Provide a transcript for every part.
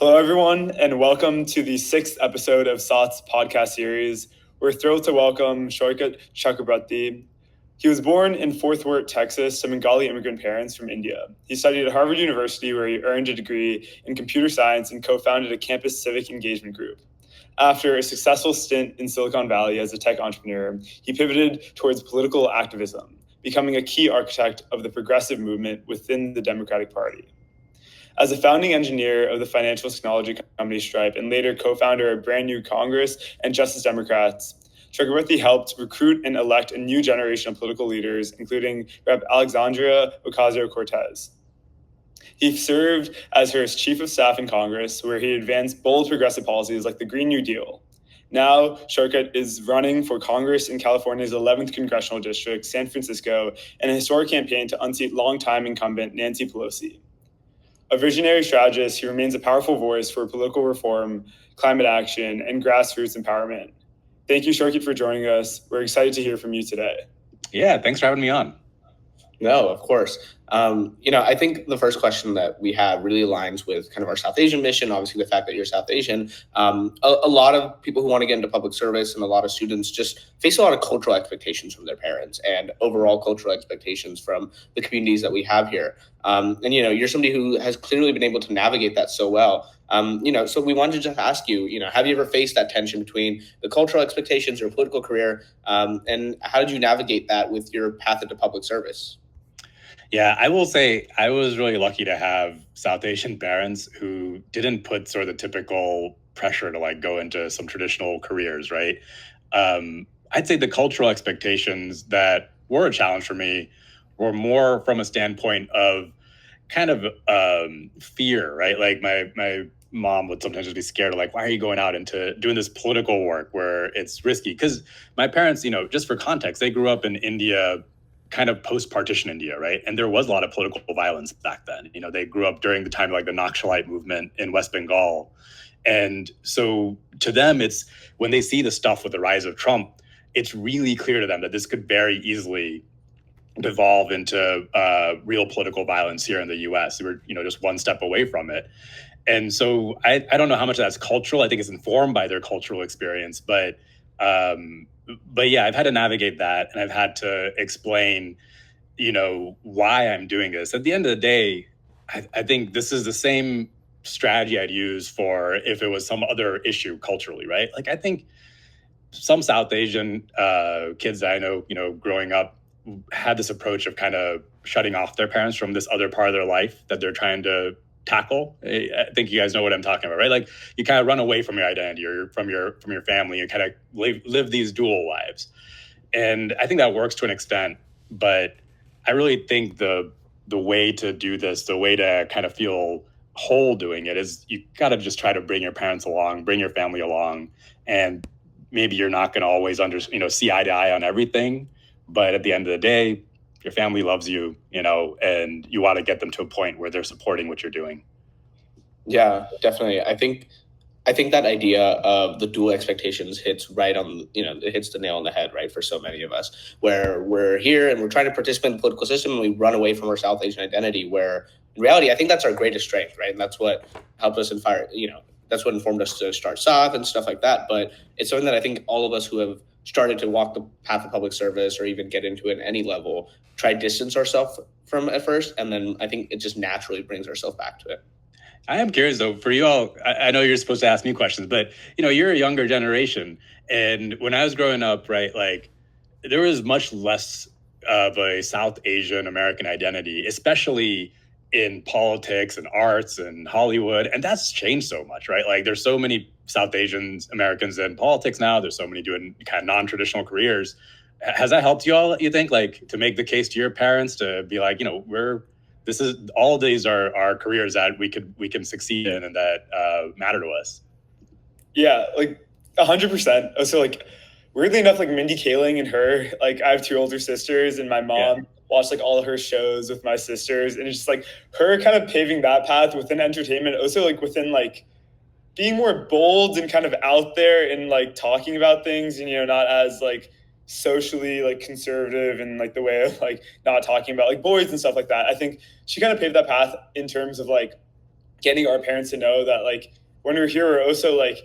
Hello, everyone, and welcome to the sixth episode of SAATH's podcast series. We're thrilled to welcome Saikat Chakrabarti. He was born in Fort Worth, Texas, to Bengali immigrant parents from India. He studied at Harvard University, where he earned a degree in computer science and co-founded a campus civic engagement group. After a successful stint in Silicon Valley as a tech entrepreneur, he pivoted towards political activism, becoming a key architect of the progressive movement within the Democratic Party. As a founding engineer of the financial technology company Stripe and later co-founder of Brand New Congress and Justice Democrats, Chakrabarti helped recruit and elect a new generation of political leaders, including Rep. Alexandria Ocasio-Cortez. He served as her chief of staff in Congress, where he advanced bold progressive policies like the Green New Deal. Now, Saikat is running for Congress in California's 11th Congressional District, San Francisco, in a historic campaign to unseat longtime incumbent Nancy Pelosi. A visionary strategist, he remains a powerful voice for political reform, climate action, and grassroots empowerment. Thank you, Saikat, for joining us. We're excited to hear from you today. Yeah, thanks for having me on. No, of course. I think the first question that we have really aligns with kind of our South Asian mission. Obviously, the fact that you're South Asian. A lot of people who want to get into public service and a lot of students just face a lot of cultural expectations from their parents and overall cultural expectations from the communities that we have here. You're somebody who has clearly been able to navigate that so well. So we wanted to just ask you, have you ever faced that tension between the cultural expectations, your political career, and how did you navigate that with your path into public service? Yeah, I will say I was really lucky to have South Asian parents who didn't put sort of the typical pressure to go into some traditional careers, right? I'd say the cultural expectations that were a challenge for me were more from a standpoint of kind of fear, right? Like my mom would sometimes just be scared of why are you going out into doing this political work where it's risky? Because my parents, just for context, they grew up in India, kind of post-partition India, right? And there was a lot of political violence back then. They grew up during the time of the Naxalite movement in West Bengal. And so to them, it's when they see the stuff with the rise of Trump, it's really clear to them that this could very easily devolve into real political violence here in the US. We're, just one step away from it. And so I don't know how much of that's cultural. I think it's informed by their cultural experience, but yeah, I've had to navigate that, and I've had to explain, why I'm doing this. At the end of the day, I think this is the same strategy I'd use for if it was some other issue culturally, right? I think some South Asian kids that I know, growing up, had this approach of kind of shutting off their parents from this other part of their life that they're trying to tackle. I think you guys know what I'm talking about, right? You kind of run away from your identity or from your family and kind of live these dual lives. And I think that works to an extent, but I really think the way to do this, the way to kind of feel whole doing it is you got to just try to bring your parents along, bring your family along. And maybe you're not going to always see eye to eye on everything, but at the end of the day, your family loves you, and you want to get them to a point where they're supporting what you're doing. Yeah, definitely. I think that idea of the dual expectations hits right on, it hits the nail on the head, right? For so many of us, where we're here and we're trying to participate in the political system and we run away from our South Asian identity, where in reality, I think that's our greatest strength, right? And that's what helped us that's what informed us to start SAATH and stuff like that. But it's something that I think all of us who have started to walk the path of public service or even get into it at any level, try to distance ourselves from at first. And then I think it just naturally brings ourselves back to it. I am curious though, for you all, I know you're supposed to ask me questions, but you're a younger generation. And when I was growing up, right, there was much less of a South Asian American identity, especially in politics and arts and Hollywood. And that's changed so much, right? There's so many South Asian Americans in politics now. There's so many doing kind of non-traditional careers. Has that helped you all, you think, to make the case to your parents to be all of these are careers that we can succeed in and that matter to us? Yeah, 100%. So weirdly enough, Mindy Kaling and her, I have two older sisters, and my mom watched all of her shows with my sisters, and it's just her kind of paving that path within entertainment, also within being more bold and kind of out there and talking about things, and not as socially conservative and the way of not talking about boys and stuff like that. I think she kind of paved that path in terms of getting our parents to know that like when we're here, we're also like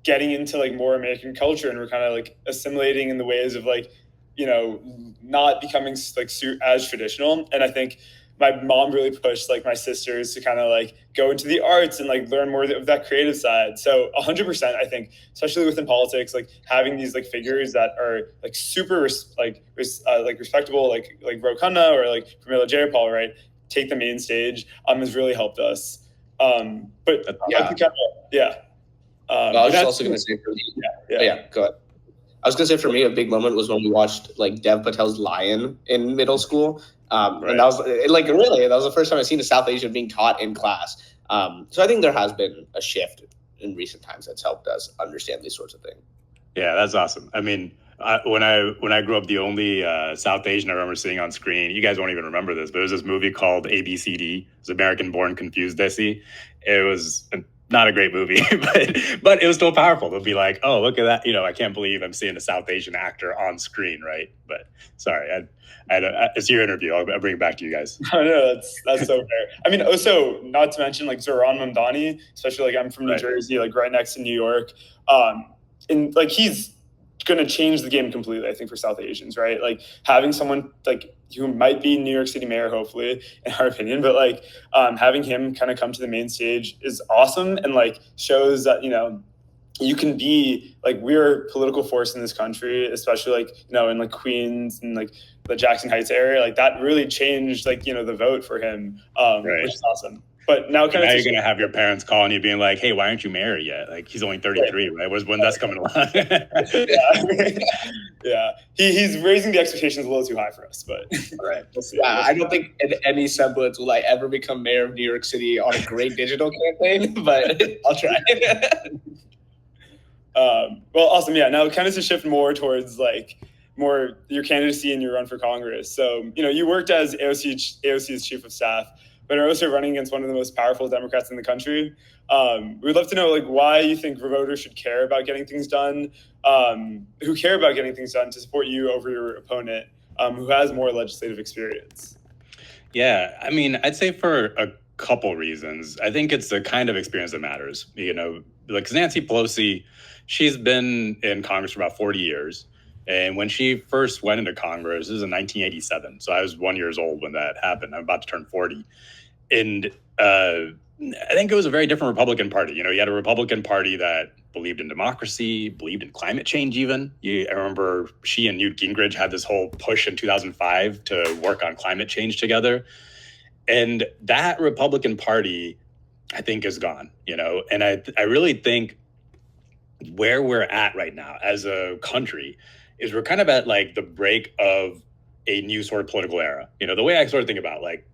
getting into like more American culture, and we're kind of like assimilating in the ways of like, you know, not becoming like as traditional. And I think my mom really pushed like my sisters to kind of like go into the arts and like learn more of that creative side. So 100%, I think, especially within politics, like having these like figures that are like super like respectable, like Ro Khanna or like Pramila Jayapal, right, take the main stage, has really helped us. But Yeah. Yeah. I was just also going to say for me, go ahead. I was going to say for me, a big moment was when we watched like Dev Patel's Lion in middle school. And that was like, really, that was the first time I've seen a South Asian being taught in class. So I think there has been a shift in recent times that's helped us understand these sorts of things. Yeah, that's awesome. I mean, when I grew up, the only South Asian I remember seeing on screen, you guys won't even remember this, but it was this movie called ABCD. It was American Born Confused Desi. It was not a great movie, but it was still powerful. They'll be like, oh, look at that. You know, I can't believe I'm seeing a South Asian actor on screen, right? But sorry, it's your interview. I'll bring it back to you guys. No, that's so fair. I mean, also, not to mention like Zoran Mamdani, especially like I'm from New Jersey, like right next to New York. And like he's going to change the game completely, I think, for South Asians, right? Like having someone like who might be New York City mayor, hopefully, in our opinion, but like having him kind of come to the main stage is awesome, and like shows that, you know, you can be like, we're a political force in this country, especially like, you know, in like Queens and like the Jackson Heights area. Like that really changed like, you know, the vote for him, which is awesome. But now kind of you're gonna have your parents calling you, being like, "Hey, why aren't you married yet? Like, he's only 33, right? When that's coming along." Yeah. He's raising the expectations a little too high for us, but we'll see. I don't think in any semblance will I ever become mayor of New York City on a great digital campaign, but I'll try. Well, awesome. Yeah. Now, kind of to shift more towards like more your candidacy and your run for Congress. So, you know, you worked as AOC's chief of staff, but are also running against one of the most powerful Democrats in the country. We'd love to know like why you think voters should care about getting things done, who care about getting things done to support you over your opponent, who has more legislative experience. Yeah, I mean, I'd say for a couple reasons. I think it's the kind of experience that matters. You know, like Nancy Pelosi, she's been in Congress for about 40 years. And when she first went into Congress, this was in 1987. So I was 1 year old when that happened. I'm about to turn 40. And I think it was a very different Republican Party. You know, you had a Republican Party that believed in democracy, believed in climate change even. I remember she and Newt Gingrich had this whole push in 2005 to work on climate change together. And that Republican Party, I think, is gone, you know. And I really think where we're at right now as a country is we're kind of at like the break of a new sort of political era. You know, the way I sort of think about like,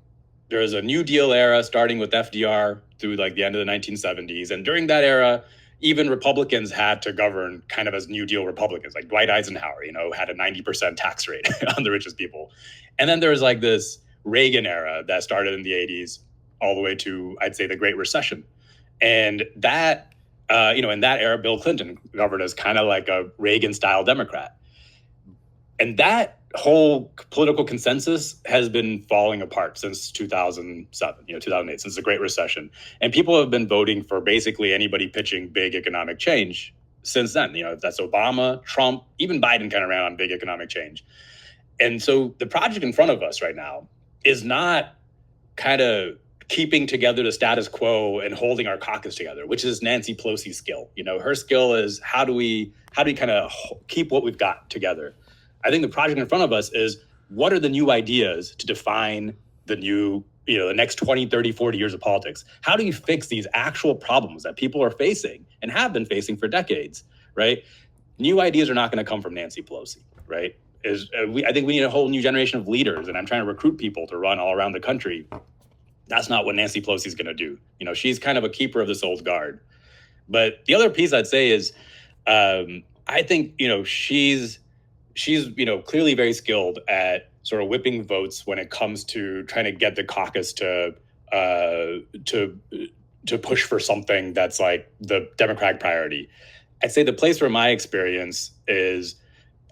there's a New Deal era starting with FDR through like the end of the 1970s. And during that era, even Republicans had to govern kind of as New Deal Republicans. Like Dwight Eisenhower, you know, had a 90% tax rate on the richest people. And then there was like this Reagan era that started in the 80s all the way to, I'd say, the Great Recession. And that, you know, in that era, Bill Clinton governed as kind of like a Reagan-style Democrat. And that whole political consensus has been falling apart since 2007, you know, 2008, since the Great Recession. And people have been voting for basically anybody pitching big economic change since then. You know, if that's Obama, Trump, even Biden kind of ran on big economic change. And so the project in front of us right now is not kind of keeping together the status quo and holding our caucus together, which is Nancy Pelosi's skill. You know, her skill is how do we kind of keep what we've got together? I think the project in front of us is what are the new ideas to define the new, you know, the next 20, 30, 40 years of politics? How do you fix these actual problems that people are facing and have been facing for decades, right? New ideas are not going to come from Nancy Pelosi, right? I think we need a whole new generation of leaders, and I'm trying to recruit people to run all around the country. That's not what Nancy Pelosi is going to do. You know, she's kind of a keeper of this old guard. But the other piece I'd say is, I think, you know, she's, you know, clearly very skilled at sort of whipping votes when it comes to trying to get the caucus to push for something that's like the Democratic priority. I'd say the place where my experience is,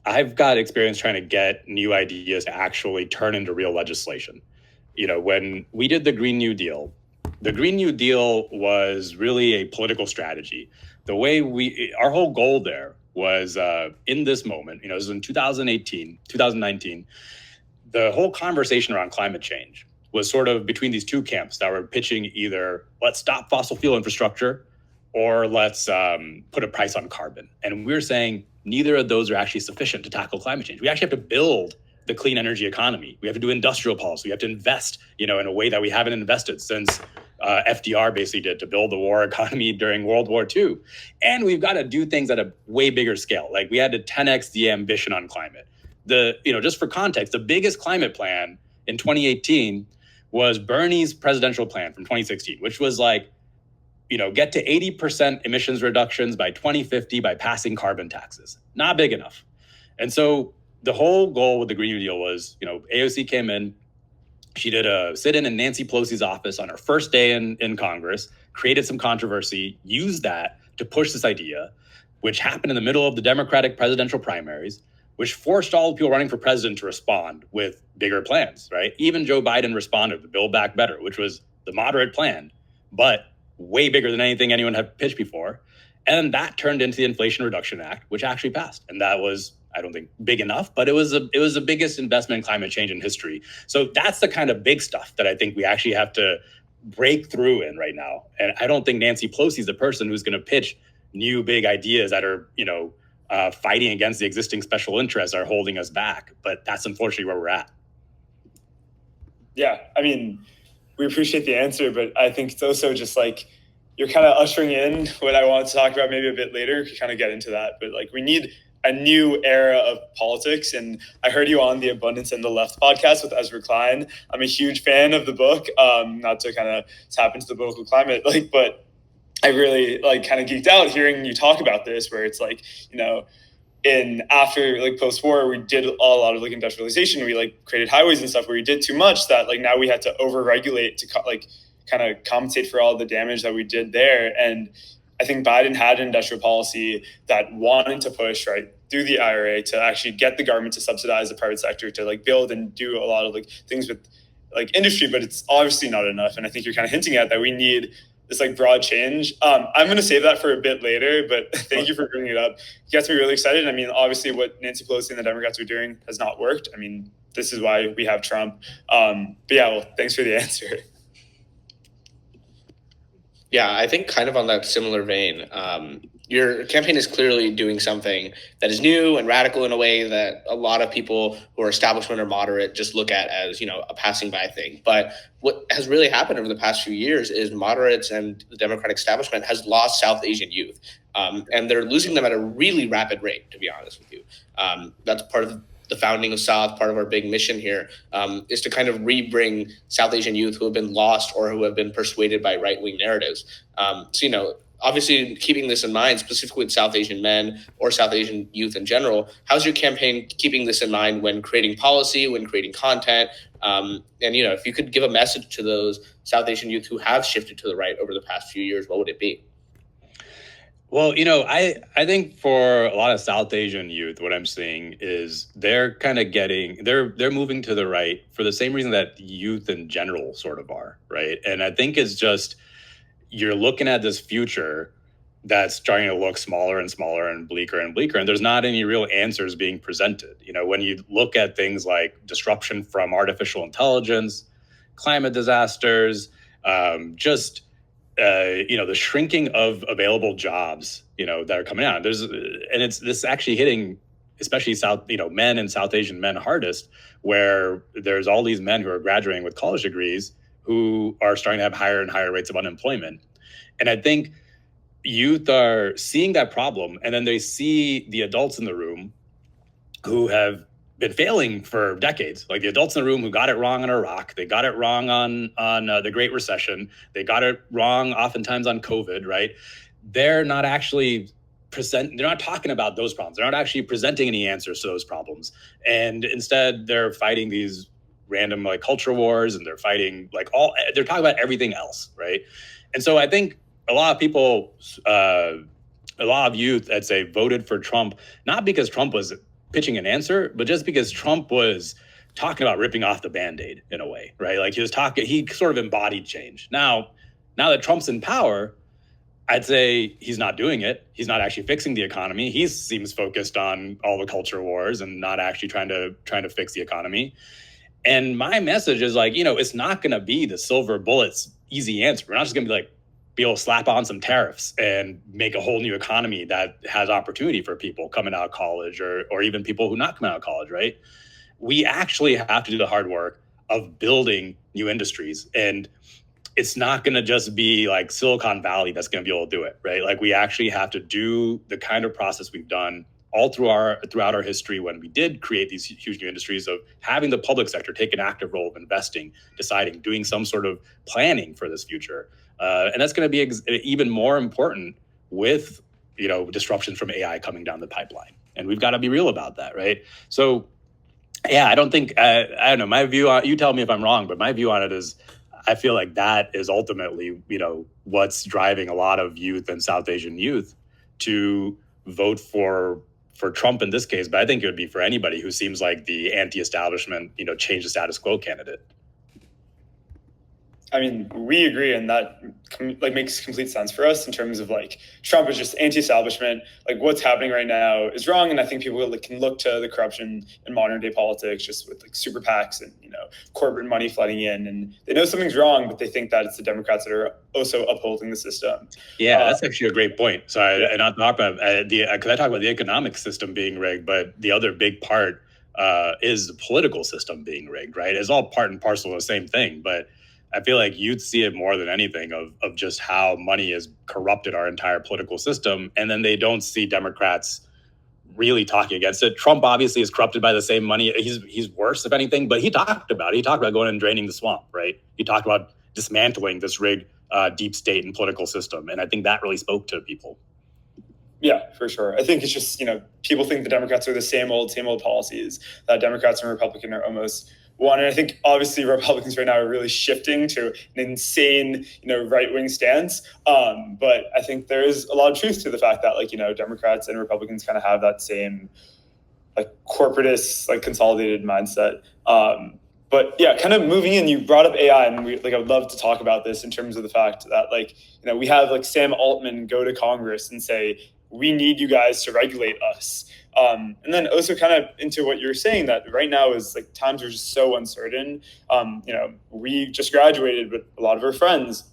I've got experience trying to get new ideas to actually turn into real legislation. You know, when we did the Green New Deal, the Green New Deal was really a political strategy. The way our whole goal there was in this moment, this was in 2019, the whole conversation around climate change was sort of between these two camps that were pitching either let's stop fossil fuel infrastructure or let's put a price on carbon. And we're saying neither of those are actually sufficient to tackle climate change. We actually have to build the clean energy economy. We have to do industrial policy. We have to invest, in a way that we haven't invested since FDR basically did to build the war economy during World War II. And we've got to do things at a way bigger scale. Like we had to 10x the ambition on climate. Just for context, the biggest climate plan in 2018 was Bernie's presidential plan from 2016, which was like, get to 80% emissions reductions by 2050 by passing carbon taxes. Not big enough. And so the whole goal with the Green New Deal was, AOC came in, she did a sit-in in Nancy Pelosi's office on her first day in Congress, created some controversy, used that to push this idea, which happened in the middle of the Democratic presidential primaries, which forced all the people running for president to respond with bigger plans, right? Even Joe Biden responded with Build Back Better, which was the moderate plan, but way bigger than anything anyone had pitched before. And that turned into the Inflation Reduction Act, which actually passed. And that was, I don't think, big enough, but it was the biggest investment in climate change in history. So that's the kind of big stuff that I think we actually have to break through in right now. And I don't think Nancy Pelosi is the person who's going to pitch new big ideas that are, fighting against the existing special interests are holding us back. But that's unfortunately where we're at. Yeah, I mean, we appreciate the answer, but I think it's also just like you're kind of ushering in what I want to talk about maybe a bit later, kind of get into that. But like we need a new era of politics. And I heard you on the Abundance and the Left podcast with Ezra Klein. I'm a huge fan of the book, not to kind of tap into the political climate, but I really kind of geeked out hearing you talk about this, where it's like, in after post-war, we did a lot of industrialization. We created highways and stuff where we did too much that now we had to over-regulate to kind of compensate for all the damage that we did there. And I think Biden had an industrial policy that wanted to push through the IRA to actually get the government to subsidize the private sector to build and do a lot of things with industry, but it's obviously not enough. And I think you're kind of hinting at that we need this broad change. I'm going to save that for a bit later, but thank you for bringing it up. It gets me really excited. I mean, obviously what Nancy Pelosi and the Democrats are doing has not worked. I mean, this is why we have Trump. But yeah, well, thanks for the answer. Yeah, I think kind of on that similar vein, your campaign is clearly doing something that is new and radical in a way that a lot of people who are establishment or moderate just look at as, a passing by thing. But what has really happened over the past few years is moderates and the Democratic establishment has lost South Asian youth. And they're losing them at a really rapid rate, to be honest with you. That's part of the founding of SAATH, part of our big mission here, is to kind of re-bring South Asian youth who have been lost or who have been persuaded by right-wing narratives. So, obviously keeping this in mind, specifically with South Asian men or South Asian youth in general, how's your campaign keeping this in mind when creating policy, when creating content? And, if you could give a message to those South Asian youth who have shifted to the right over the past few years, what would it be? Well, I think for a lot of South Asian youth, what I'm seeing is they're kind of they're moving to the right for the same reason that youth in general sort of are, right? And I think it's just, you're looking at this future that's starting to look smaller and smaller and bleaker, and there's not any real answers being presented. When you look at things like disruption from artificial intelligence, climate disasters, the shrinking of available jobs, that are coming out. It's this actually hitting, especially men and South Asian men hardest, where there's all these men who are graduating with college degrees who are starting to have higher and higher rates of unemployment. And I think youth are seeing that problem, and then they see the adults in the room who have been failing for decades, like the adults in the room who got it wrong on Iraq, they got it wrong on the Great Recession, they got it wrong oftentimes on COVID, right? They're not actually they're not talking about those problems. They're not actually presenting any answers to those problems. And instead they're fighting these random culture wars, and they're fighting they're talking about everything else, right? And so I think a lot of people, a lot of youth, I'd say, voted for Trump, not because Trump was pitching an answer, but just because Trump was talking about ripping off the Band-Aid in a way, right? He sort of embodied change. Now, Now that Trump's in power, I'd say he's not doing it. He's not actually fixing the economy. He seems focused on all the culture wars and not actually trying to fix the economy. And my message is like, it's not going to be the silver bullets easy answer. We're not just going to be able to slap on some tariffs and make a whole new economy that has opportunity for people coming out of college or even people who not come out of college, right? We actually have to do the hard work of building new industries. And it's not going to just be like Silicon Valley that's going to be able to do it, right? Like we actually have to do the kind of process we've done all throughout our history when we did create these huge new industries of having the public sector take an active role of investing, deciding, doing some sort of planning for this future. And that's going to be even more important with, disruptions from AI coming down the pipeline. And we've got to be real about that, right? So, yeah, I don't think, I don't know, my view on, you tell me if I'm wrong, but my view on it is, I feel like that is ultimately, what's driving a lot of youth and South Asian youth to vote for Trump in this case. But I think it would be for anybody who seems like the anti-establishment, change the status quo candidate. I mean, we agree, and that makes complete sense for us in terms of like Trump is just anti-establishment. Like what's happening right now is wrong, and I think people can look to the corruption in modern day politics, just with like super PACs and corporate money flooding in, and they know something's wrong, but they think that it's the Democrats that are also upholding the system. Yeah, that's actually a great point. So I not talk about because I talk about the economic system being rigged, but the other big part is the political system being rigged. Right, it's all part and parcel of the same thing, but I feel like you'd see it more than anything of just how money has corrupted our entire political system. And then they don't see Democrats really talking against it. Trump obviously is corrupted by the same money. He's worse, if anything, but he talked about going and draining the swamp, right? He talked about dismantling this rigged deep state and political system. And I think that really spoke to people. Yeah, for sure. I think it's just, people think the Democrats are the same old policies, that Democrats and Republicans are almost one. And I think obviously Republicans right now are really shifting to an insane, right-wing stance. But I think there is a lot of truth to the fact that Democrats and Republicans kind of have that same corporatist, consolidated mindset. But yeah, kind of moving in, you brought up AI, and I would love to talk about this in terms of the fact that we have Sam Altman go to Congress and say, we need you guys to regulate us. And then also kind of into what you're saying, that right now is times are just so uncertain. We just graduated, but a lot of our friends,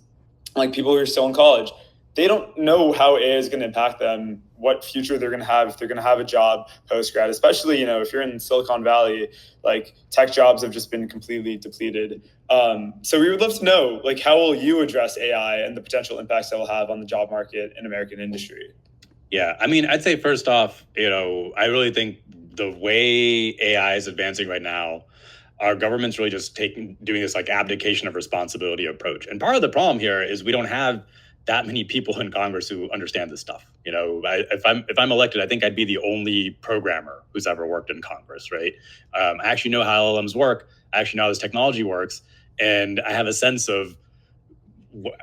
people who are still in college, they don't know how AI is going to impact them, what future they're going to have, if they're going to have a job post-grad, especially, if you're in Silicon Valley, tech jobs have just been completely depleted. So we would love to know, how will you address AI and the potential impacts that will have on the job market and American industry? Yeah, I mean, I'd say first off, I really think the way AI is advancing right now, our government's really just doing this abdication of responsibility approach. And part of the problem here is we don't have that many people in Congress who understand this stuff. If I'm elected, I think I'd be the only programmer who's ever worked in Congress, right? I actually know how LLMs work. I actually know how this technology works. And I have a sense of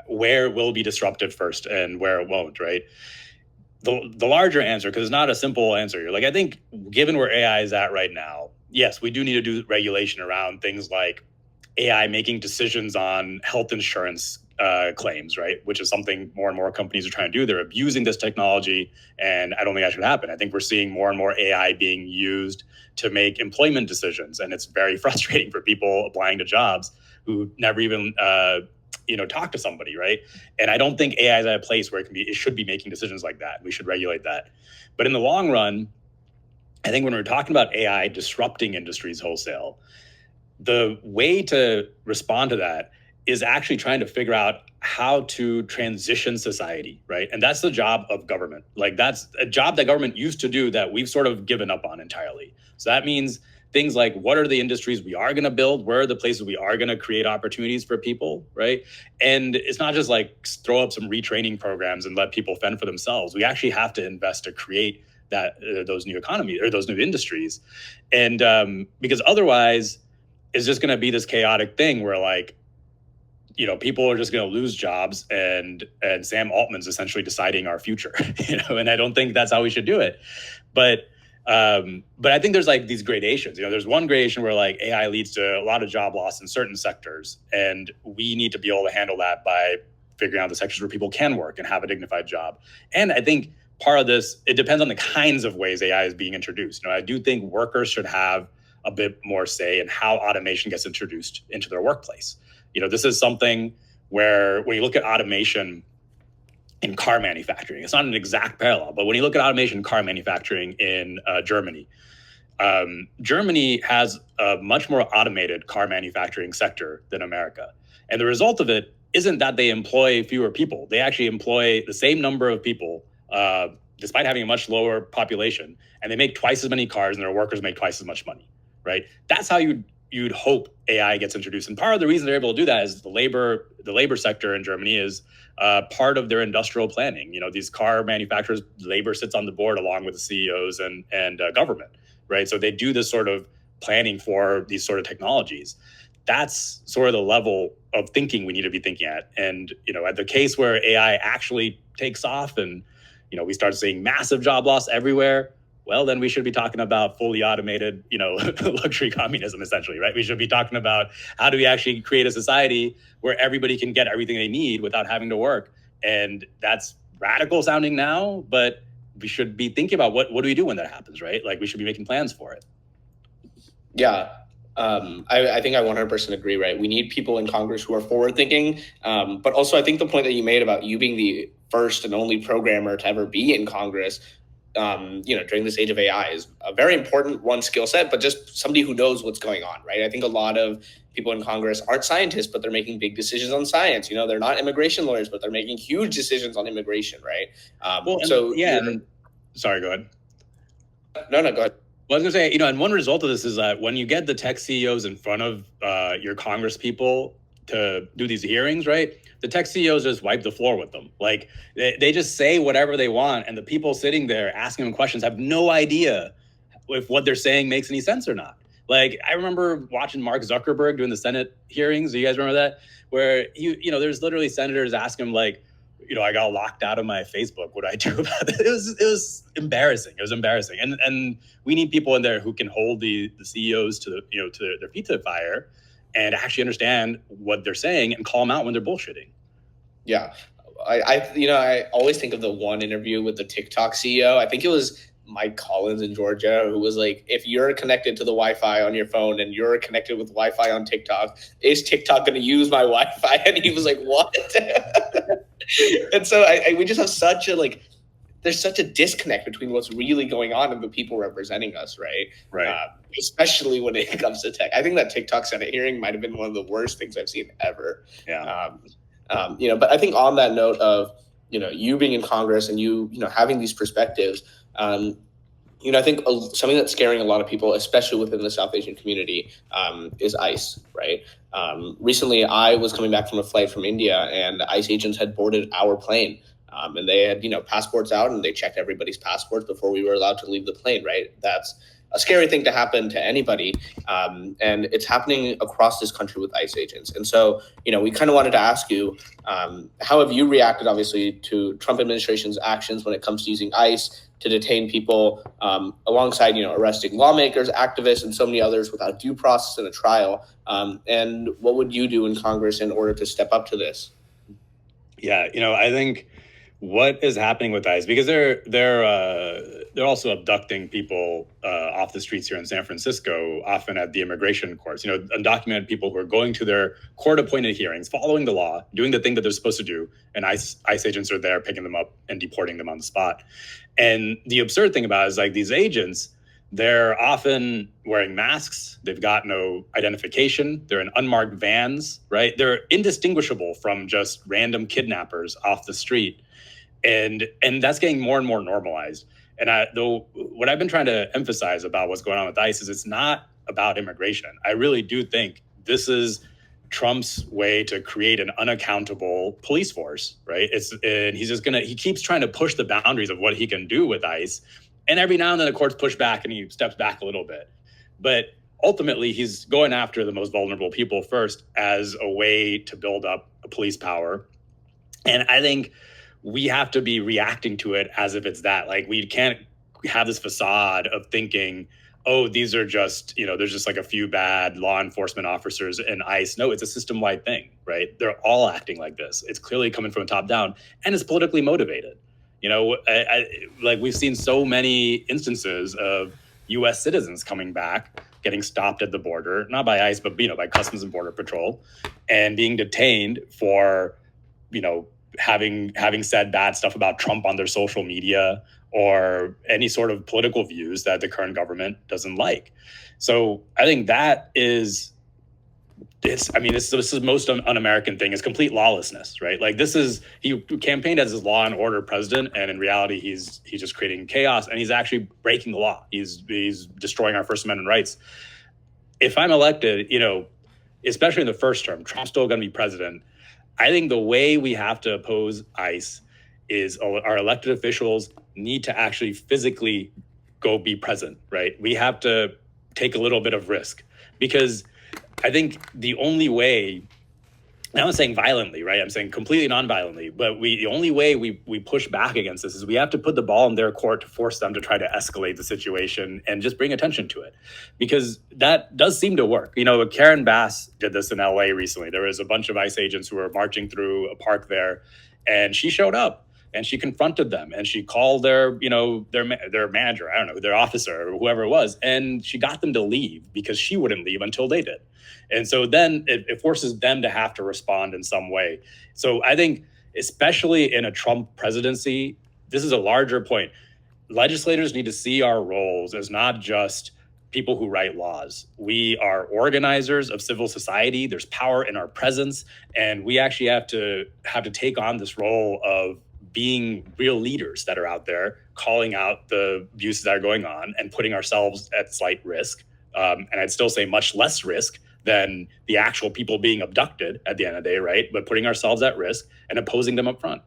where it will be disruptive first and where it won't, right? The larger answer, because it's not a simple answer, I think given where AI is at right now, yes, we do need to do regulation around things like AI making decisions on health insurance claims, right? Which is something more and more companies are trying to do. They're abusing this technology, and I don't think that should happen. I think we're seeing more and more AI being used to make employment decisions, and it's very frustrating for people applying to jobs who never even talk to somebody, right? And I don't think AI is at a place where it should be making decisions like that. We should regulate that. But in the long run, I think when we're talking about AI disrupting industries wholesale, the way to respond to that is actually trying to figure out how to transition society, right? And that's the job of government. That's a job that government used to do that we've sort of given up on entirely. So that means things like, what are the industries we are going to build? Where are the places we are going to create opportunities for people, right? And it's not just throw up some retraining programs and let people fend for themselves. We actually have to invest to create those new economies or those new industries. And because otherwise it's just going to be this chaotic thing where people are just going to lose jobs and Sam Altman's essentially deciding our future, and I don't think that's how we should do it. But I think there's these gradations. There's one gradation where AI leads to a lot of job loss in certain sectors, and we need to be able to handle that by figuring out the sectors where people can work and have a dignified job. And I think part of this, it depends on the kinds of ways AI is being introduced. I do think workers should have a bit more say in how automation gets introduced into their workplace. This is something where when you look at automation in car manufacturing, it's not an exact parallel, but when you look at automation in car manufacturing in Germany, Germany has a much more automated car manufacturing sector than America. And the result of it isn't that they employ fewer people. They actually employ the same number of people, despite having a much lower population, and they make twice as many cars and their workers make twice as much money, right? That's how you'd hope AI gets introduced. And part of the reason they're able to do that is the labor sector in Germany is part of their industrial planning. These car manufacturers, labor sits on the board along with the CEOs and government, right? So they do this sort of planning for these sort of technologies. That's sort of the level of thinking we need to be thinking at. And, at the case where AI actually takes off and, we start seeing massive job loss everywhere, well, then we should be talking about fully automated, luxury communism, essentially, right? We should be talking about how do we actually create a society where everybody can get everything they need without having to work. And that's radical sounding now, but we should be thinking about what do we do when that happens, right? Like we should be making plans for it. Yeah. I think I 100% agree, right? We need people in Congress who are forward thinking. But also I think the point that you made about you being the first and only programmer to ever be in Congress, during this age of AI is a very important skill set, but just somebody who knows what's going on, right? I think a lot of people in Congress aren't scientists, but they're making big decisions on science. They're not immigration lawyers, but they're making huge decisions on immigration, right? Sorry, go ahead. No, go ahead. Well, I was going to say, and one result of this is that when you get the tech CEOs in front of your Congress people to do these hearings, right? The tech CEOs just wipe the floor with them. Like they just say whatever they want, and the people sitting there asking them questions have no idea if what they're saying makes any sense or not. Like I remember watching Mark Zuckerberg doing the Senate hearings. Do you guys remember that? Where there's literally senators asking him like, I got locked out of my Facebook. What do I do about it? It was embarrassing. It was embarrassing. And we need people in there who can hold the CEOs to their feet to the fire and actually understand what they're saying and call them out when they're bullshitting. Yeah. I always think of the one interview with the TikTok CEO. I think it was Mike Collins in Georgia, who was like, if you're connected to the Wi-Fi on your phone and you're connected with Wi-Fi on TikTok, is TikTok going to use my Wi-Fi? And he was like, what? And so we just have such a, there's such a disconnect between what's really going on and the people representing us, right? Right. Especially when it comes to tech. I think that TikTok Senate hearing might have been one of the worst things I've seen ever. Yeah. But I think on that note of, you being in Congress and you having these perspectives, I think something that's scaring a lot of people, especially within the South Asian community, is ICE, right? Recently, I was coming back from a flight from India, and ICE agents had boarded our plane, and they had, passports out, and they checked everybody's passports before we were allowed to leave the plane, right? That's a scary thing to happen to anybody, and it's happening across this country with ICE agents. And so, we kind of wanted to ask you, how have you reacted, obviously, to Trump administration's actions when it comes to using ICE to detain people alongside, arresting lawmakers, activists, and so many others without due process and a trial? And what would you do in Congress in order to step up to this? Yeah, I think what is happening with ICE, because they're also abducting people off the streets here in San Francisco, often at the immigration courts. Undocumented people who are going to their court-appointed hearings, following the law, doing the thing that they're supposed to do, and ICE agents are there picking them up and deporting them on the spot. And the absurd thing about it is, these agents, they're often wearing masks. They've got no identification. They're in unmarked vans, right? They're indistinguishable from just random kidnappers off the street. And that's getting more and more normalized. And what I've been trying to emphasize about what's going on with ICE is it's not about immigration. I really do think this is Trump's way to create an unaccountable police force, right? He keeps trying to push the boundaries of what he can do with ICE. And every now and then the courts push back and he steps back a little bit. But ultimately, he's going after the most vulnerable people first as a way to build up a police power. And I think we have to be reacting to it as if it's that. We can't have this facade of thinking, oh, these are just, there's just like a few bad law enforcement officers in ICE. No, it's a system-wide thing, right? They're all acting like this. It's clearly coming from top down, and it's politically motivated. Like we've seen so many instances of U.S. citizens coming back, getting stopped at the border, not by ICE, but by Customs and Border Patrol, and being detained for, having said bad stuff about Trump on their social media or any sort of political views that the current government doesn't like. So I think that is, this is the most un-American thing, is complete lawlessness, right? Like he campaigned as his law and order president, and in reality, he's just creating chaos, and he's actually breaking the law. He's destroying our First Amendment rights. If I'm elected, especially in the first term, Trump's still going to be president. I think the way we have to oppose ICE is our elected officials need to actually physically go be present, right? We have to take a little bit of risk, because I think the only way, I'm not saying violently, right? I'm saying completely non-violently, but the only way we push back against this is we have to put the ball in their court to force them to try to escalate the situation and just bring attention to it, because that does seem to work. Karen Bass did this in LA recently. There was a bunch of ICE agents who were marching through a park there, and she showed up and she confronted them, and she called their manager, I don't know, their officer or whoever it was, and she got them to leave because she wouldn't leave until they did. And so then it forces them to have to respond in some way. So I think, especially in a Trump presidency, this is a larger point. Legislators need to see our roles as not just people who write laws. We are organizers of civil society. There's power in our presence, and we actually have to take on this role of being real leaders that are out there, calling out the abuses that are going on and putting ourselves at slight risk. And I'd still say much less risk than the actual people being abducted at the end of the day, right? But putting ourselves at risk and opposing them up front.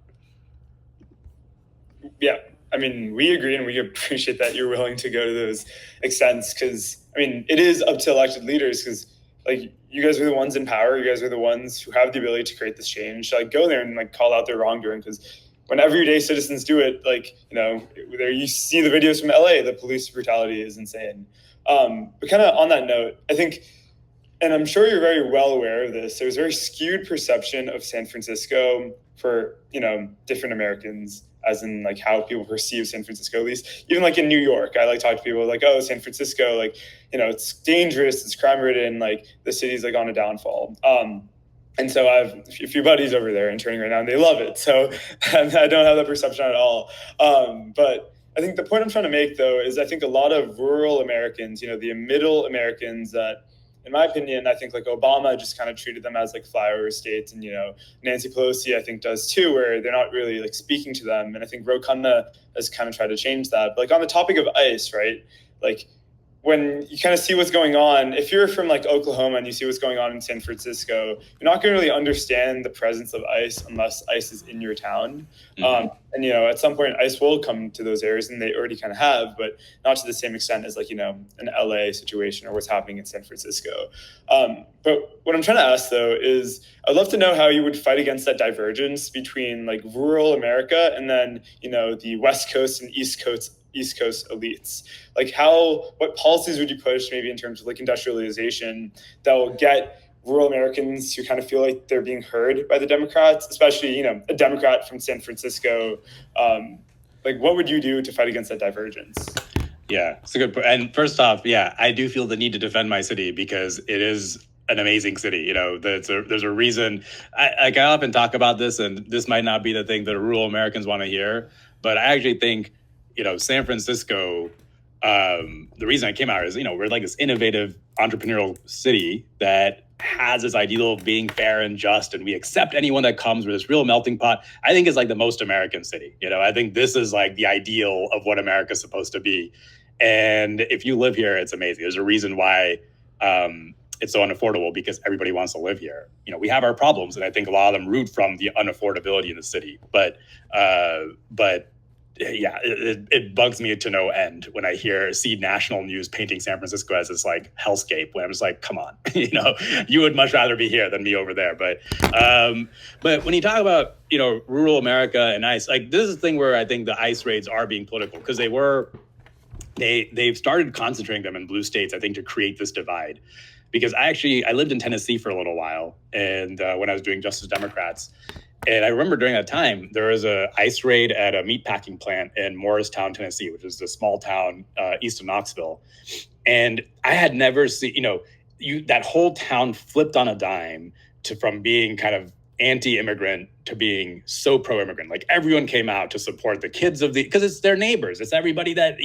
Yeah, we agree, and we appreciate that you're willing to go to those extents, because, it is up to elected leaders, because, like, you guys are the ones in power. You guys are the ones who have the ability to create this change. Like, go there and, like, call out their wrongdoing, because when everyday citizens do it, like, there you see the videos from LA, the police brutality is insane. But kind of on that note, I think, and I'm sure you're very well aware of this, there's a very skewed perception of San Francisco for, different Americans, as in, like, how people perceive San Francisco, at least. Even, like, in New York, I, like, talk to people like, oh, San Francisco, like, it's dangerous, it's crime-ridden, like, the city's, like, on a downfall. And so I have a few buddies over there interning right now, and they love it. So I don't have that perception at all. But I think the point I'm trying to make, though, is I think a lot of rural Americans, the middle Americans that, in my opinion, I think, like, Obama just kind of treated them as, like, flyover states, and, Nancy Pelosi, I think, does too, where they're not really, like, speaking to them. And I think Ro Khanna has kind of tried to change that. But, like, on the topic of ICE, right, like, when you kind of see what's going on, if you're from, like, Oklahoma and you see what's going on in San Francisco, you're not going to really understand the presence of ICE unless ICE is in your town. Mm-hmm. And, at some point, ICE will come to those areas, and they already kind of have, but not to the same extent as, like, an LA situation or what's happening in San Francisco. But what I'm trying to ask, though, is I'd love to know how you would fight against that divergence between, like, rural America and then, the West Coast and East Coast elites. Like, what policies would you push, maybe in terms of, like, industrialization, that will get rural Americans who kind of feel like they're being heard by the Democrats, especially, a Democrat from San Francisco? Like, what would you do to fight against that divergence? Yeah, it's a good point. And first off, yeah, I do feel the need to defend my city because it is an amazing city. There's a reason. I often talk about this, and this might not be the thing that rural Americans want to hear, but I actually think, San Francisco, the reason I came out is, we're like this innovative entrepreneurial city that has this ideal of being fair and just, and we accept anyone that comes. With this real melting pot. I think it's like the most American city. I think this is like the ideal of what America's supposed to be. And if you live here, it's amazing. There's a reason why it's so unaffordable, because everybody wants to live here. We have our problems, and I think a lot of them root from the unaffordability in the city. But yeah, it bugs me to no end when I see national news painting San Francisco as this, like, hellscape, when I'm just like, come on, you would much rather be here than me over there. But when you talk about, rural America and ICE, like, this is the thing where I think the ICE raids are being political, because they were they've started concentrating them in blue states, I think, to create this divide. Because I lived in Tennessee for a little while, and when I was doing Justice Democrats, and I remember during that time there was a ICE raid at a meatpacking plant in Morristown, Tennessee, which is a small town east of Knoxville, and I had never seen that whole town flipped on a dime from being kind of anti-immigrant to being so pro-immigrant. Like everyone came out to support the kids because it's their neighbors. It's everybody that,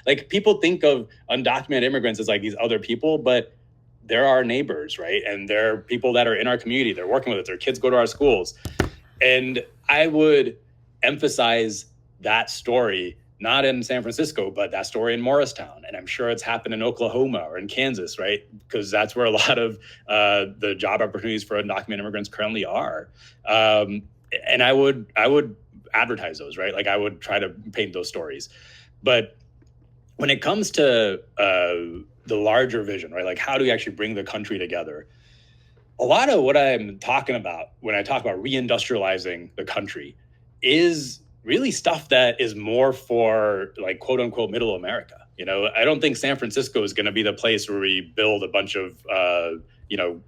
like people think of undocumented immigrants as like these other people, but they're our neighbors, right? And they're people that are in our community. They're working with us. Their kids go to our schools. And I would emphasize that story, not in San Francisco, but that story in Morristown. And I'm sure it's happened in Oklahoma or in Kansas, right? Because that's where a lot of the job opportunities for undocumented immigrants currently are. And I would advertise those, right? Like I would try to paint those stories. But when it comes to the larger vision, right? Like how do we actually bring the country together? A lot of what I'm talking about when I talk about reindustrializing the country is really stuff that is more for like quote unquote middle America. I don't think San Francisco is going to be the place where we build a bunch of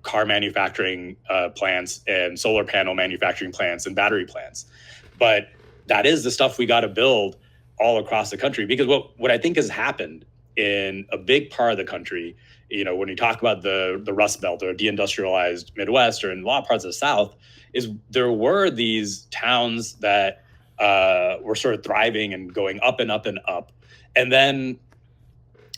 car manufacturing plants and solar panel manufacturing plants and battery plants. But that is the stuff we got to build all across the country, because what I think has happened in a big part of the country, when you talk about the Rust Belt or deindustrialized Midwest or in a lot of parts of the South, is there were these towns that were sort of thriving and going up and up and up. And then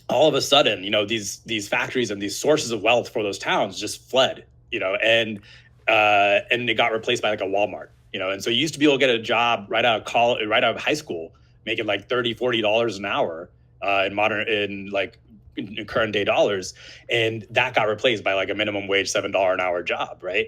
all of a sudden, these factories and these sources of wealth for those towns just fled, and it got replaced by like a Walmart, and so you used to be able to get a job right out of college, right out of high school, making like $30-$40 an hour in current day dollars. And that got replaced by like a minimum wage $7 an hour job. Right.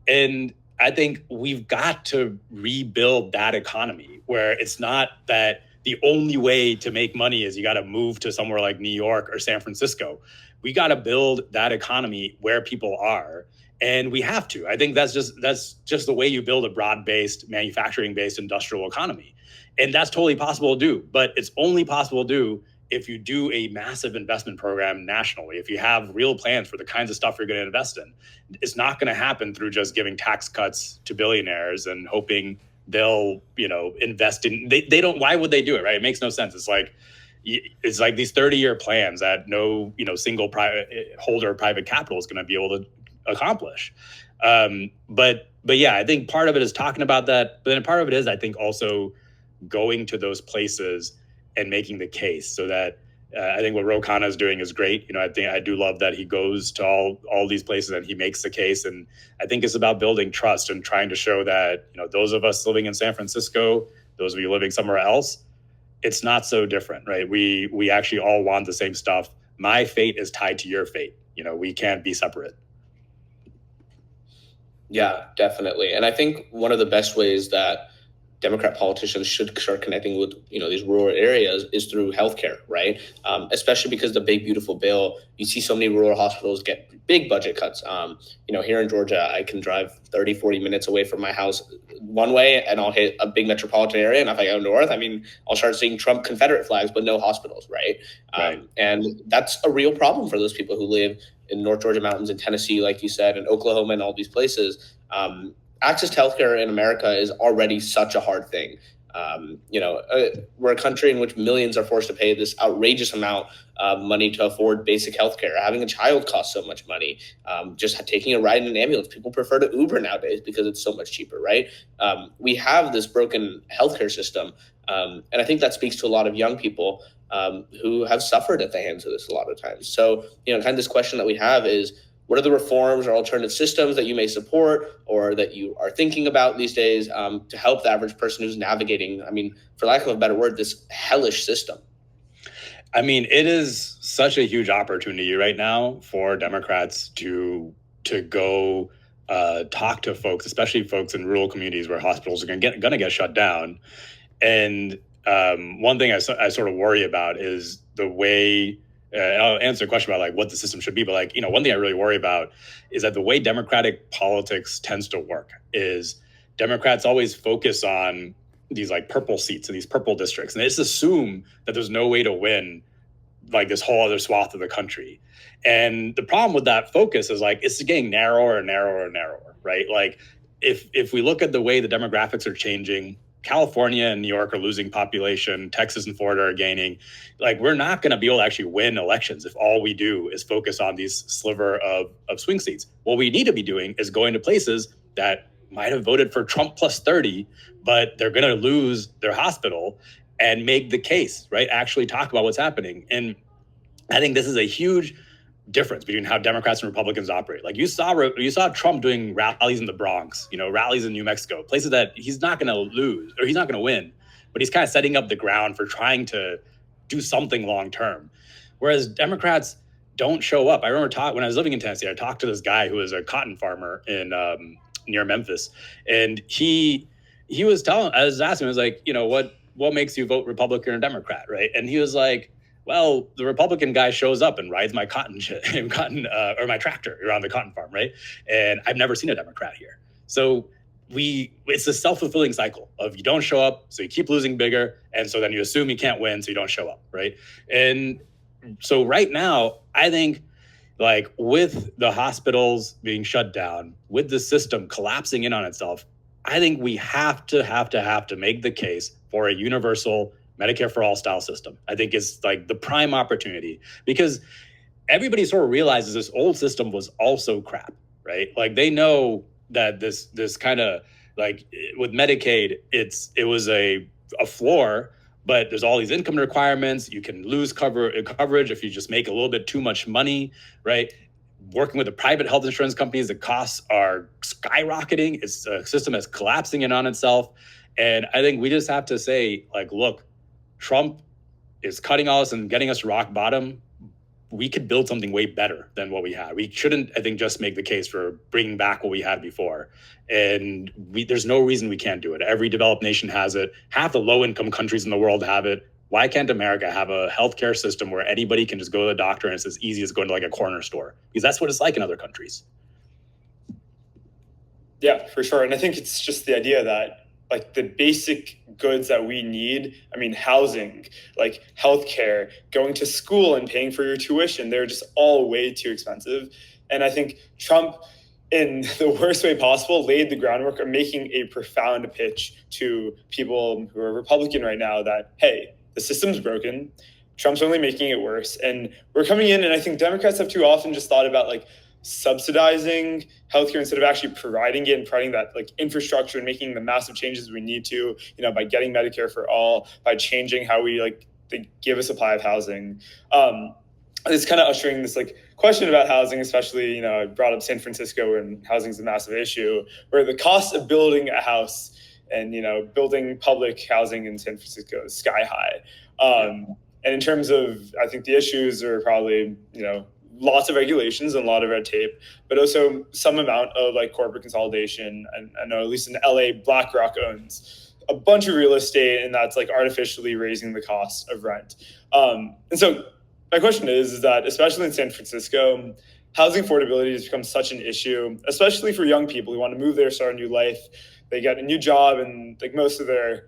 And I think we've got to rebuild that economy where it's not that the only way to make money is you got to move to somewhere like New York or San Francisco. We got to build that economy where people are. And we have to. I think that's just the way you build a broad-based, manufacturing-based industrial economy. And that's totally possible to do. But it's only possible to do if you do a massive investment program nationally, if you have real plans for the kinds of stuff you're going to invest in. It's not going to happen through just giving tax cuts to billionaires and hoping they'll, invest in, they don't, why would they do it, right? It makes no sense. It's like these 30-year plans that no, single private holder of private capital is going to be able to accomplish. But yeah, I think part of it is talking about that. But then part of it is, I think, also going to those places and making the case so that I think what Ro Khanna is doing is great. I do love that he goes to all these places and he makes the case. And I think it's about building trust and trying to show that, those of us living in San Francisco, those of you living somewhere else, it's not so different, right? We actually all want the same stuff. My fate is tied to your fate. We can't be separate. Yeah, definitely. And I think one of the best ways that Democrat politicians should start connecting with, these rural areas is through healthcare, right? Especially because the big, beautiful bill, you see so many rural hospitals get big budget cuts. Here in Georgia, I can drive 30, 40 minutes away from my house one way and I'll hit a big metropolitan area. And if I go north, I'll start seeing Trump Confederate flags, but no hospitals, right? And that's a real problem for those people who live in North Georgia mountains, in Tennessee, like you said, in Oklahoma and all these places. Access to healthcare in America is already such a hard thing. We're a country in which millions are forced to pay this outrageous amount of money to afford basic healthcare. Having a child costs so much money. Just taking a ride in an ambulance. People prefer to Uber nowadays because it's so much cheaper, right? We have this broken healthcare system. And I think that speaks to a lot of young people who have suffered at the hands of this a lot of times. So, kind of this question that we have is, what are the reforms or alternative systems that you may support or that you are thinking about these days to help the average person who's navigating, for lack of a better word, this hellish system? It is such a huge opportunity right now for Democrats to go talk to folks, especially folks in rural communities where hospitals are going to get shut down. And one thing I sort of worry about is the way. I'll answer a question about what the system should be, but one thing I really worry about is that the way Democratic politics tends to work is Democrats always focus on these purple seats and these purple districts, and they just assume that there's no way to win like this whole other swath of the country. And the problem with that focus is like it's getting narrower and narrower and narrower, right? Like if we look at the way the demographics are changing, California and New York are losing population, Texas and Florida are gaining. Like we're not going to be able to actually win elections if all we do is focus on these sliver of swing seats. What we need to be doing is going to places that might have voted for Trump plus 30, but they're going to lose their hospital and make the case, right? Actually talk about what's happening. And I think this is a huge difference between how Democrats and Republicans operate. Like you saw Trump doing rallies in the Bronx, rallies in New Mexico, places that he's not going to lose or he's not going to win, but he's kind of setting up the ground for trying to do something long term. Whereas Democrats don't show up. I remember when I was living in Tennessee, I talked to this guy who was a cotton farmer in near Memphis, and he was telling, I was asking him, I was like, what makes you vote Republican or Democrat, right? And he was like, well, the Republican guy shows up and rides my or my tractor around the cotton farm, right? And I've never seen a Democrat here. So it's a self-fulfilling cycle of you don't show up, so you keep losing bigger, and so then you assume you can't win, so you don't show up, right? And so right now, I think like with the hospitals being shut down, with the system collapsing in on itself, I think we have to make the case for a universal Medicare for all style system. I think is like the prime opportunity because everybody sort of realizes this old system was also crap, right? Like they know that this kind of like with Medicaid, it was a floor, but there's all these income requirements. You can lose coverage if you just make a little bit too much money, right? Working with the private health insurance companies, the costs are skyrocketing. It's a system that's collapsing in on itself. And I think we just have to say, like, look, Trump is cutting all this and getting us rock bottom. We could build something way better than what we had. We shouldn't, I think, just make the case for bringing back what we had before. And there's no reason we can't do it. Every developed nation has it. Half the low-income countries in the world have it. Why can't America have a healthcare system where anybody can just go to the doctor and it's as easy as going to like a corner store? Because that's what it's like in other countries. Yeah, for sure. And I think it's just the idea that like the basic goods that we need, I mean, housing, like healthcare, going to school and paying for your tuition, they're just all way too expensive. And I think Trump, in the worst way possible, laid the groundwork of making a profound pitch to people who are Republican right now that, hey, the system's broken. Trump's only making it worse. And we're coming in, and I think Democrats have too often just thought about like subsidizing healthcare instead of actually providing it and providing that like infrastructure and making the massive changes we need to, by getting Medicare for all, by changing how we like they give a supply of housing. It's kind of ushering this like question about housing, especially, I brought up San Francisco and housing is a massive issue where the cost of building a house and, building public housing in San Francisco is sky high. And in terms of, I think the issues are probably, lots of regulations and a lot of red tape, but also some amount of like corporate consolidation. And I know at least in LA, BlackRock owns a bunch of real estate and that's like artificially raising the cost of rent. And so my question is that especially in San Francisco, housing affordability has become such an issue, especially for young people who want to move there, start a new life. They get a new job and like most of their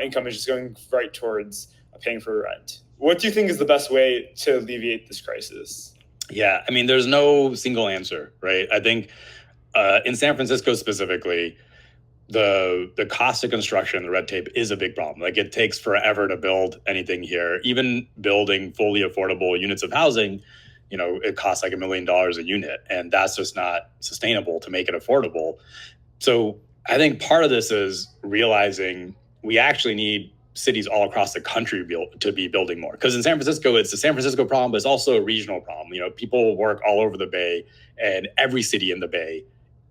income is just going right towards paying for rent. What do you think is the best way to alleviate this crisis? Yeah, I mean, there's no single answer, right? I think in San Francisco specifically, the cost of construction, the red tape is a big problem. Like it takes forever to build anything here. Even building fully affordable units of housing, it costs like $1 million a unit, and that's just not sustainable to make it affordable. So I think part of this is realizing we actually need cities all across the country to be building more. Because in San Francisco, it's a San Francisco problem, but it's also a regional problem. People work all over the Bay, and every city in the Bay,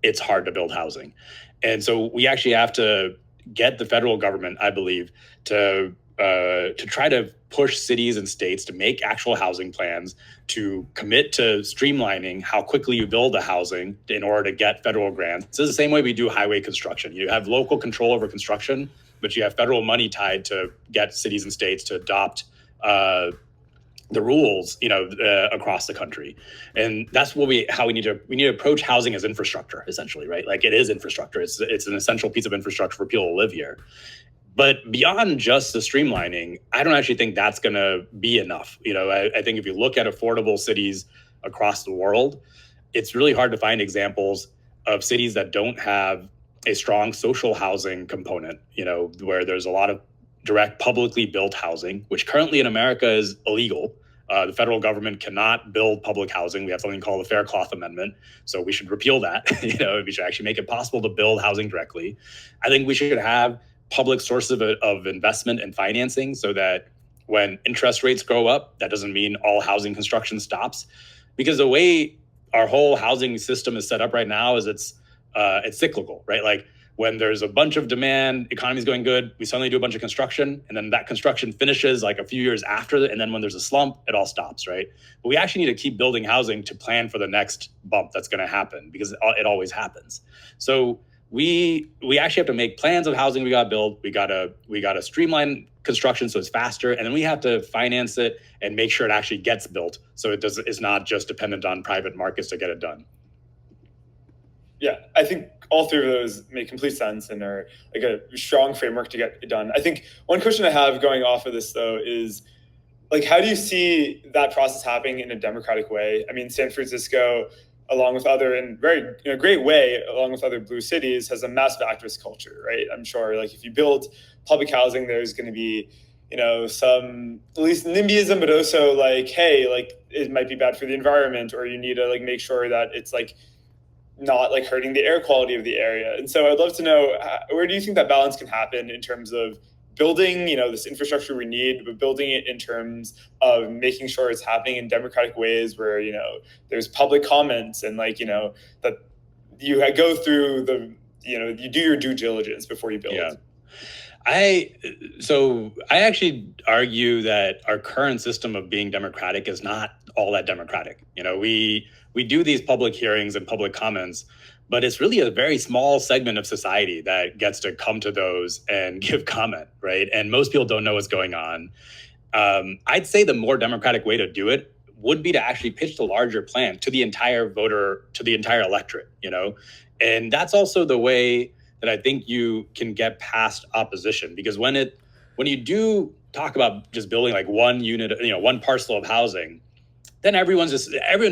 it's hard to build housing. And so we actually have to get the federal government, I believe, to try to push cities and states to make actual housing plans, to commit to streamlining how quickly you build the housing in order to get federal grants. This is the same way we do highway construction. You have local control over construction, but you have federal money tied to get cities and states to adopt the rules, across the country. And that's how we need to approach housing as infrastructure, essentially, right? Like it is infrastructure. It's an essential piece of infrastructure for people to live here. But beyond just the streamlining, I don't actually think that's going to be enough. I think if you look at affordable cities across the world, it's really hard to find examples of cities that don't have a strong social housing component, where there's a lot of direct publicly built housing, which currently in America is illegal. The federal government cannot build public housing. We have something called the Faircloth Amendment. So we should repeal that. We should actually make it possible to build housing directly. I think we should have public sources of investment and financing so that when interest rates go up, that doesn't mean all housing construction stops. Because the way our whole housing system is set up right now is it's cyclical, right? Like when there's a bunch of demand, economy's going good, we suddenly do a bunch of construction, and then that construction finishes like a few years after, and then when there's a slump, it all stops, right? But we actually need to keep building housing to plan for the next bump that's going to happen, because it always happens. So we actually have to make plans of housing we got to build. We got to streamline construction so it's faster, and then we have to finance it and make sure it actually gets built so it's not just dependent on private markets to get it done. Yeah, I think all three of those make complete sense and are like a strong framework to get it done. I think one question I have going off of this, though, is like, how do you see that process happening in a democratic way? I mean, San Francisco, along with other, in very great way, along with other blue cities, has a massive activist culture, right? I'm sure, like, if you build public housing, there's going to be, some at least NIMBYism, but also like, hey, like it might be bad for the environment, or you need to like make sure that it's like not like hurting the air quality of the area. And so I'd love to know, where do you think that balance can happen in terms of building, this infrastructure we need, but building it in terms of making sure it's happening in democratic ways where, there's public comments and like, that you go through you do your due diligence before you build. Yeah. I actually argue that our current system of being democratic is not all that democratic. We do these public hearings and public comments, but it's really a very small segment of society that gets to come to those and give comment, right? And most people don't know what's going on. I'd say the more democratic way to do it would be to actually pitch the larger plan to the entire voter, to the entire electorate, And that's also the way that I think you can get past opposition, because when you do talk about just building like one unit, one parcel of housing, then everyone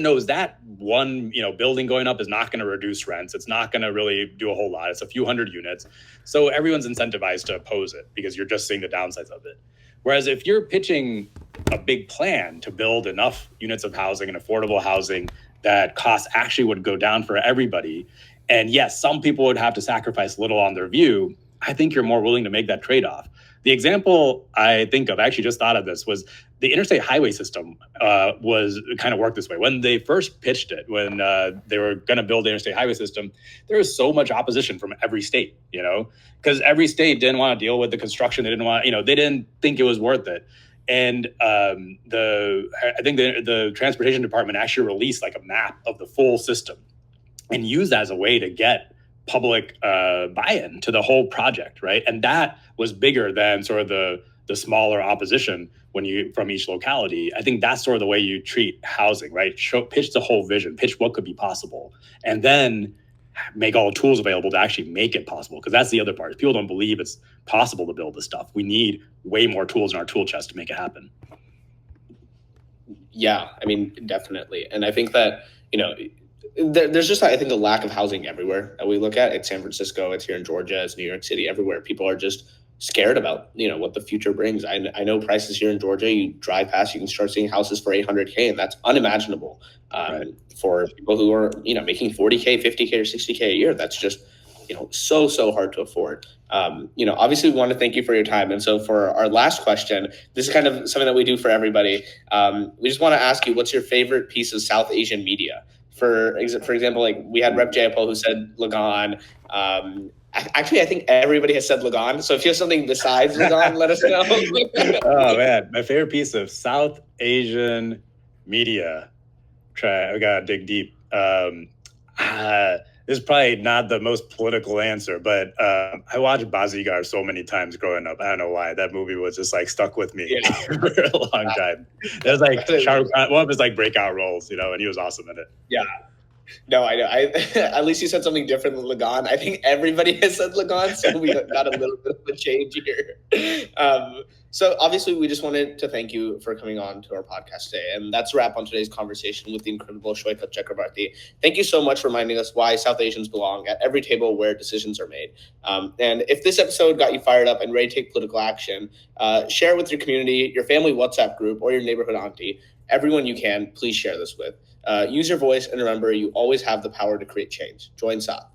knows that one, building going up is not going to reduce rents. It's not going to really do a whole lot. It's a few hundred units. So everyone's incentivized to oppose it because you're just seeing the downsides of it. Whereas if you're pitching a big plan to build enough units of housing and affordable housing that costs actually would go down for everybody, and yes, some people would have to sacrifice a little on their view, I think you're more willing to make that trade-off. The example I think of, I actually just thought of this, was the interstate highway system was kind of worked this way. When they first pitched it, when they were going to build the interstate highway system, there was so much opposition from every state, because every state didn't want to deal with the construction. They didn't want, they didn't think it was worth it. And I think the transportation department actually released like a map of the full system and used that as a way to get public buy-in to the whole project, right? And that was bigger than sort of the smaller opposition from each locality. I think that's sort of the way you treat housing, right? Pitch the whole vision, pitch what could be possible, and then make all the tools available to actually make it possible. Because that's the other part. If people don't believe it's possible to build this stuff, we need way more tools in our tool chest to make it happen. Yeah, I mean, definitely. And I think that, there's just, I think, a lack of housing everywhere that we look at. It's San Francisco, it's here in Georgia, it's New York City, everywhere. People are just scared about, what the future brings. I know prices here in Georgia, you drive past, you can start seeing houses for $800K, and that's unimaginable right. For people who are, making $40K, $50K, or $60K a year. That's just, so hard to afford. Obviously we want to thank you for your time. And so for our last question, this is kind of something that we do for everybody. We just want to ask you, what's your favorite piece of South Asian media? For example, like we had Rep. Jayapal who said Lagan. Actually, I think everybody has said Lagan. So if you have something besides Lagan, let us know. Oh, man. My favorite piece of South Asian media. I got to dig deep. This is probably not the most political answer, but I watched Bazigar so many times growing up. I don't know why. That movie was just like stuck with me for a long time. It was like Shah Rukh Khan, one of his like breakout roles, and he was awesome in it. Yeah. No, I know. At least you said something different than Lagan. I think everybody has said Lagan, so we got a little bit of a change here. So obviously, we just wanted to thank you for coming on to our podcast today, and that's a wrap on today's conversation with the incredible Saikat Chakrabarti. Thank you so much for reminding us why South Asians belong at every table where decisions are made. And if this episode got you fired up and ready to take political action, share it with your community, your family WhatsApp group, or your neighborhood auntie. Everyone you can, please share this with. Use your voice, and remember, you always have the power to create change. Join SAATH.